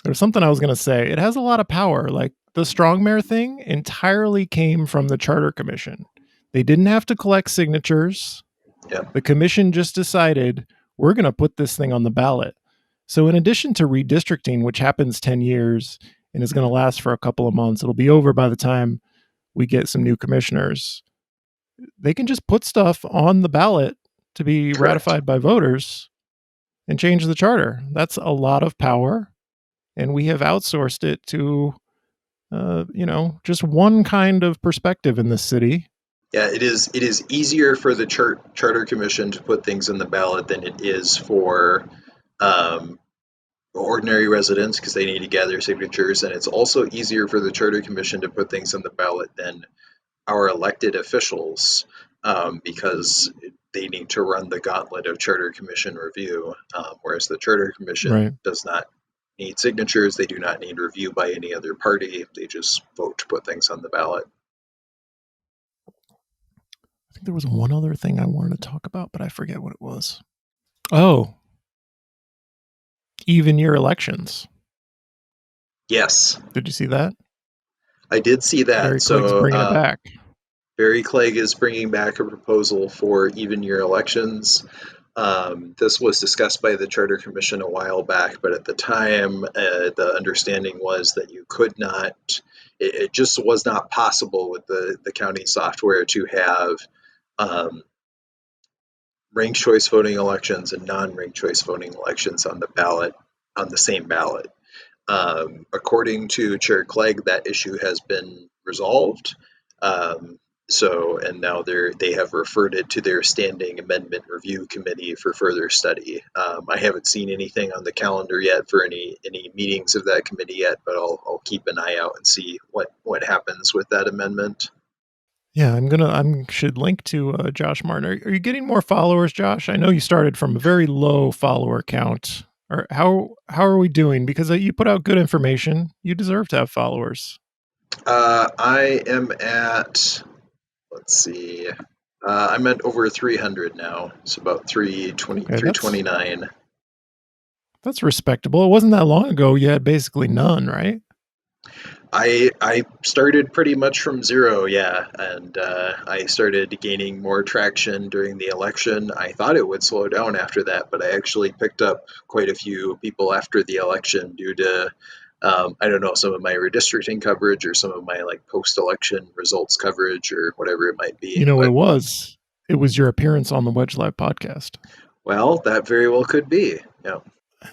[SPEAKER 1] There's something I was going to say. It has a lot of power. Like the Strongmayor thing entirely came from the Charter Commission. They didn't have to collect signatures.
[SPEAKER 8] Yeah.
[SPEAKER 1] The commission just decided we're going to put this thing on the ballot. So in addition to redistricting, which happens 10 years and is going to last for a couple of months, it'll be over by the time we get some new commissioners. They can just put stuff on the ballot to be ratified by voters and change the charter. That's a lot of power. And we have outsourced it to, just one kind of perspective in this city.
[SPEAKER 8] Yeah, it is easier for the Charter Commission to put things in the ballot than it is for ordinary residents because they need to gather signatures. And it's also easier for the Charter Commission to put things on the ballot than our elected officials because they need to run the gauntlet of Charter Commission review, whereas the Charter Commission does not need signatures. They do not need review by any other party. They just vote to put things on the ballot.
[SPEAKER 1] I think there was one other thing I wanted to talk about, but I forget what it was. Oh, even year elections.
[SPEAKER 8] Yes.
[SPEAKER 1] Did you see that?
[SPEAKER 8] I did see that.
[SPEAKER 1] Barry Clegg's bringing it back.
[SPEAKER 8] Barry Clegg is bringing back a proposal for even year elections. This was discussed by the Charter Commission a while back, but at the time, the understanding was that you could not, it just was not possible with the county software to have ranked choice voting elections and non-ranked choice voting elections on the ballot, on the same ballot. According to Chair Clegg, that issue has been resolved. And now they have referred it to their standing amendment review committee for further study. I haven't seen anything on the calendar yet for any meetings of that committee yet, but I'll keep an eye out and see what happens with that amendment.
[SPEAKER 1] Yeah, I should link to Josh Martin. Are you getting more followers, Josh? I know you started from a very low follower count. Or how are we doing? Because you put out good information. You deserve to have followers.
[SPEAKER 8] I am at, let's see, I'm at over 300 now. It's about 329.
[SPEAKER 1] That's respectable. It wasn't that long ago. You had basically none, right?
[SPEAKER 8] I started pretty much from zero, yeah, and I started gaining more traction during the election. I thought it would slow down after that, but I actually picked up quite a few people after the election due to, I don't know, some of my redistricting coverage or some of my post-election results coverage or whatever it might be.
[SPEAKER 1] It was your appearance on the Wedge Live podcast.
[SPEAKER 8] Well, that very well could be, yeah.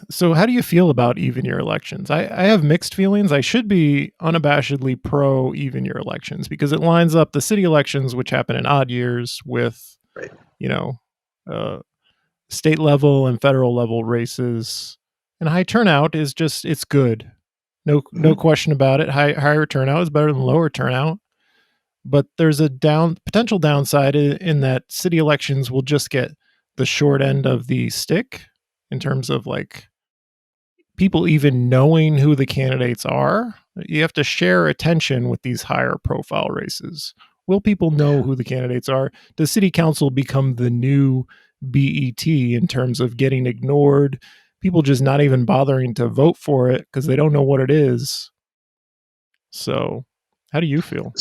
[SPEAKER 1] So how do you feel about even year elections? I have mixed feelings. I should be unabashedly pro even year elections because it lines up the city elections, which happen in odd years, with, state level and federal level races. And high turnout is it's good. No question about it. Higher turnout is better than lower turnout. But there's a potential downside in that city elections will just get the short end of the stick in terms of people even knowing who the candidates are. You have to share attention with these higher profile races. Will people know who the candidates are? Does city council become the new BET in terms of getting ignored? People just not even bothering to vote for it because they don't know what it is. So how do you feel?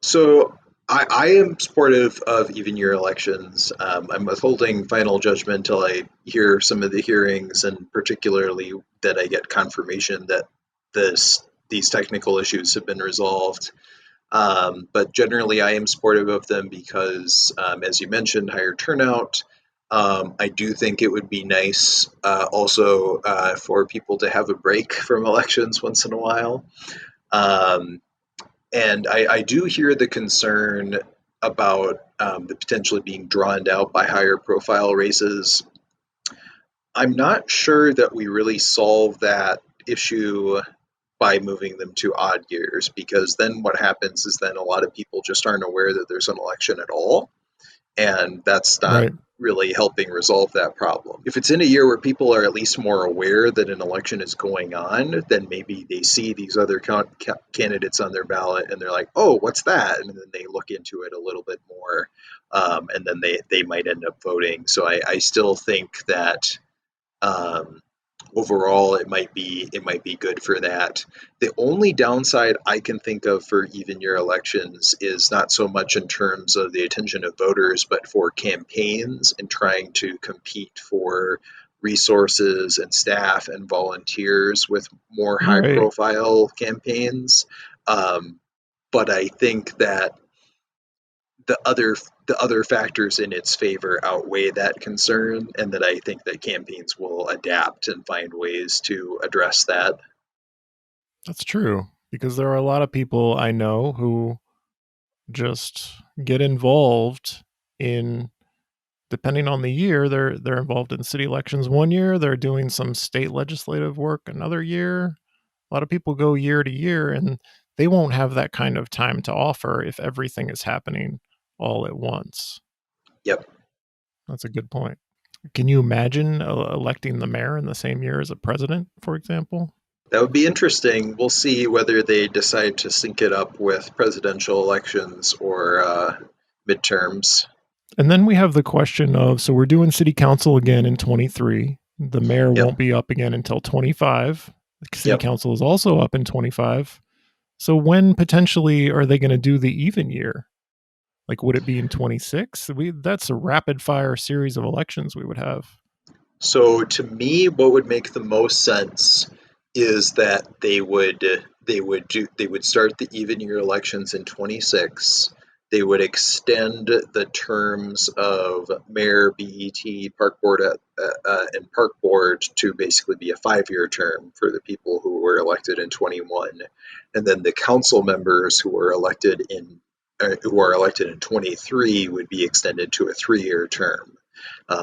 [SPEAKER 8] So I am supportive of even year elections. I'm withholding final judgment until I hear some of the hearings, and particularly that I get confirmation that these technical issues have been resolved. But generally, I am supportive of them because, as you mentioned, higher turnout. I do think it would be nice also for people to have a break from elections once in a while. And I do hear the concern about the potentially being drawn out by higher profile races. I'm not sure that we really solve that issue by moving them to odd years, because then what happens is then a lot of people just aren't aware that there's an election at all. And that's not really helping resolve that problem. If it's in a year where people are at least more aware that an election is going on, then maybe they see these other candidates on their ballot and they're like, oh, what's that? And then they look into it a little bit more, and then they might end up voting. So I still think that overall it might be good for that. The only downside I can think of for even year elections is not so much in terms of the attention of voters, but for campaigns and trying to compete for resources and staff and volunteers with more high-profile campaigns. But I think that the other factors in its favor outweigh that concern, and that I think that campaigns will adapt and find ways to address that.
[SPEAKER 1] That's true, because there are a lot of people I know who just get involved in, depending on the year, they're involved in city elections one year, they're doing some state legislative work another year. A lot of people go year to year, and they won't have that kind of time to offer if everything is happening all at once.
[SPEAKER 8] Yep.
[SPEAKER 1] That's a good point. Can you imagine electing the mayor in the same year as a president, for example?
[SPEAKER 8] That would be interesting. We'll see whether they decide to sync it up with presidential elections or midterms.
[SPEAKER 1] And then we have the question of, so we're doing city council again in 23. The mayor won't be up again until 25. The city council is also up in 25. So when potentially are they going to do the even year? Like, would it be in 26? That's a rapid fire series of elections we would have.
[SPEAKER 8] So to me, what would make the most sense is that they would start the even year elections in 26. They would extend the terms of mayor, BET, park board, and park board to basically be a 5-year term for the people who were elected in 21, and then the council members who were elected in 23 would be extended to a 3-year term.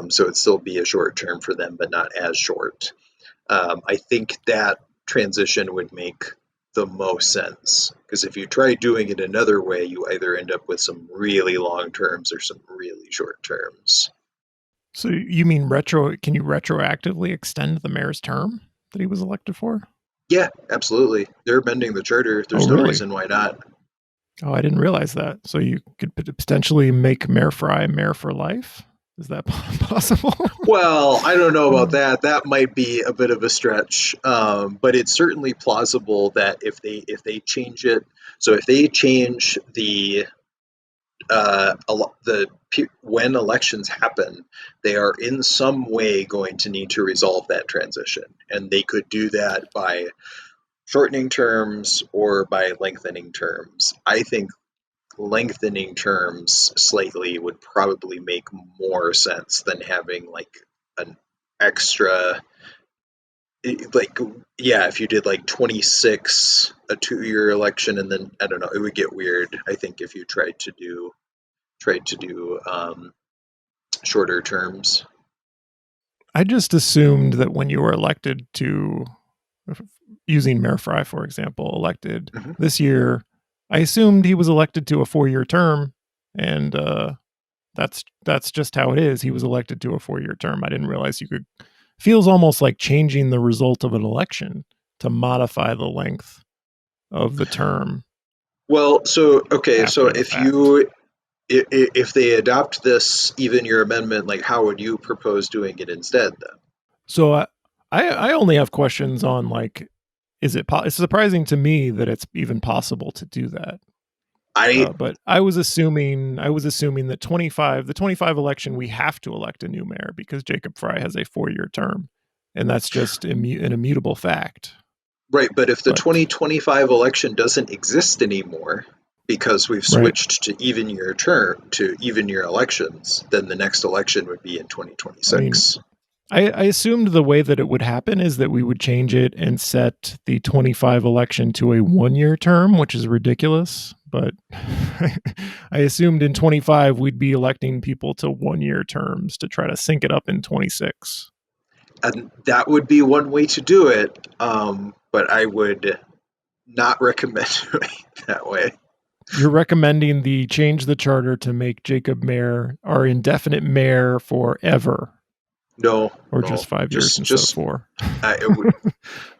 [SPEAKER 8] So it'd still be a short term for them, but not as short. I think that transition would make the most sense, because if you try doing it another way, you either end up with some really long terms or some really short terms.
[SPEAKER 1] So you mean can you retroactively extend the mayor's term that he was elected for?
[SPEAKER 8] Yeah, absolutely. They're amending the charter. There's no reason why not.
[SPEAKER 1] Oh, I didn't realize that. So you could potentially make Mayor Fry mayor for life? Is that possible?
[SPEAKER 8] Well, I don't know about that. That might be a bit of a stretch, but it's certainly plausible that if they change it, so if they change when elections happen, they are in some way going to need to resolve that transition, and they could do that by shortening terms or by lengthening terms. I think lengthening terms slightly would probably make more sense than having like an extra, if you did like 26, a 2-year election, and then I don't know, it would get weird. I think if you tried to do shorter terms.
[SPEAKER 1] I just assumed that when you were elected to, using Mayor Fry, for example, elected this year, I assumed he was elected to a 4-year term, and that's just how it is. He was elected to a 4-year term. I didn't realize feels almost like changing the result of an election to modify the length of the term.
[SPEAKER 8] Well, so if they adopt this even year amendment, like how would you propose doing it instead then?
[SPEAKER 1] So I only have questions on like, it's surprising to me that it's even possible to do that. But I was assuming that the 25 election, we have to elect a new mayor because Jacob Fry has a 4-year term, and that's just an immutable fact.
[SPEAKER 8] Right, but if the 2025 election doesn't exist anymore because we've switched to even year elections, then the next election would be in 2026.
[SPEAKER 1] I assumed the way that it would happen is that we would change it and set the 25 election to a 1-year term, which is ridiculous. But I assumed in 25 we'd be electing people to 1-year terms to try to sync it up in 26.
[SPEAKER 8] And that would be one way to do it, but I would not recommend doing it that way.
[SPEAKER 1] You're recommending change the charter to make Jacob mayor, our indefinite mayor forever.
[SPEAKER 8] No.
[SPEAKER 1] Or just 5 years instead of 4.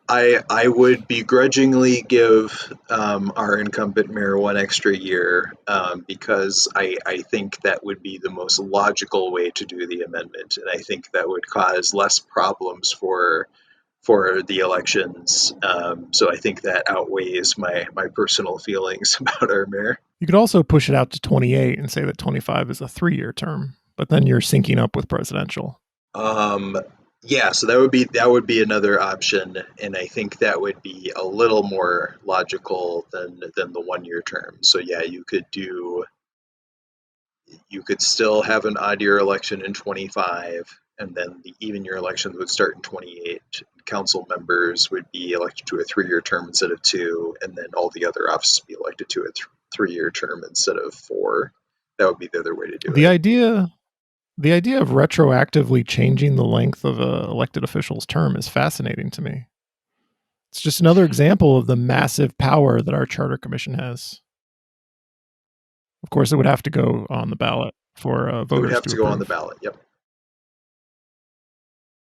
[SPEAKER 8] I would begrudgingly give our incumbent mayor 1 extra year because I think that would be the most logical way to do the amendment, and I think that would cause less problems for the elections. So I think that outweighs my personal feelings about our mayor.
[SPEAKER 1] You could also push it out to 28 and say that 25 is a 3-year term, but then you're syncing up with presidential.
[SPEAKER 8] Yeah, so that would be another option, and I think that would be a little more logical than the 1-year term. So yeah, you could still have an odd year election in 25, and then the even year elections would start in 28. Council members would be elected to a 3-year term instead of 2, and then all the other offices be elected to a 3-year term instead of 4. That would be the other way to do it.
[SPEAKER 1] The idea of retroactively changing the length of an elected official's term is fascinating to me. It's just another example of the massive power that our charter commission has. Of course, it would have to go on the ballot for voters.
[SPEAKER 8] It would have to go
[SPEAKER 1] approve.
[SPEAKER 8] on the ballot. Yep.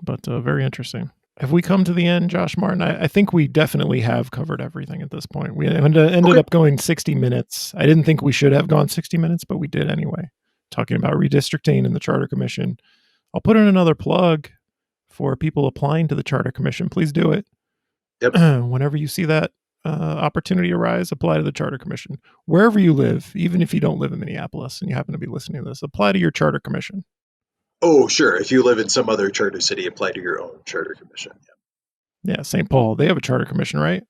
[SPEAKER 1] But very interesting. Have we come to the end, Josh Martin? I think we definitely have covered everything at this point. We ended up going 60 minutes. I didn't think we should have gone 60 minutes, but we did anyway. Talking about redistricting and the Charter Commission. I'll put in another plug for people applying to the Charter Commission. Please do it.
[SPEAKER 8] Yep.
[SPEAKER 1] Whenever you see that opportunity arise, apply to the Charter Commission. Wherever you live, even if you don't live in Minneapolis and you happen to be listening to this, apply to your Charter Commission.
[SPEAKER 8] Oh, sure. If you live in some other charter city, apply to your own charter commission.
[SPEAKER 1] Yeah, St. Paul, they have a charter commission, right?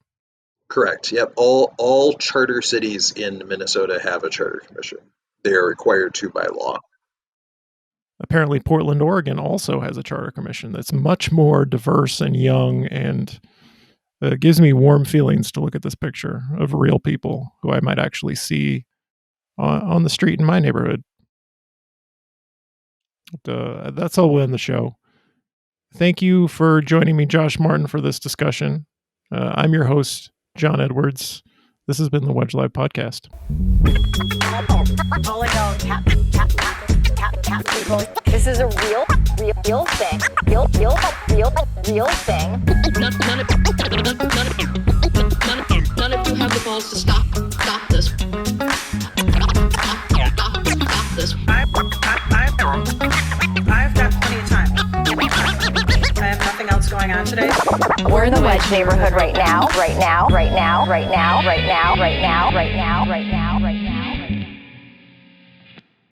[SPEAKER 8] Correct. Yep. All charter cities in Minnesota have a charter commission. They are required to by law.
[SPEAKER 1] Apparently, Portland, Oregon also has a charter commission that's much more diverse and young, and it gives me warm feelings to look at this picture of real people who I might actually see on the street in my neighborhood. That's all we'll end the show. Thank you for joining me, Josh Martin, for this discussion. I'm your host, John Edwards. This has been the Wedge Live Podcast.
[SPEAKER 5] This is a real thing. Real thing.
[SPEAKER 6] None of you have the balls to stop this. Stop this.
[SPEAKER 7] I've got plenty of time. I have nothing else going on today.
[SPEAKER 5] We're in the Wedge neighborhood right now.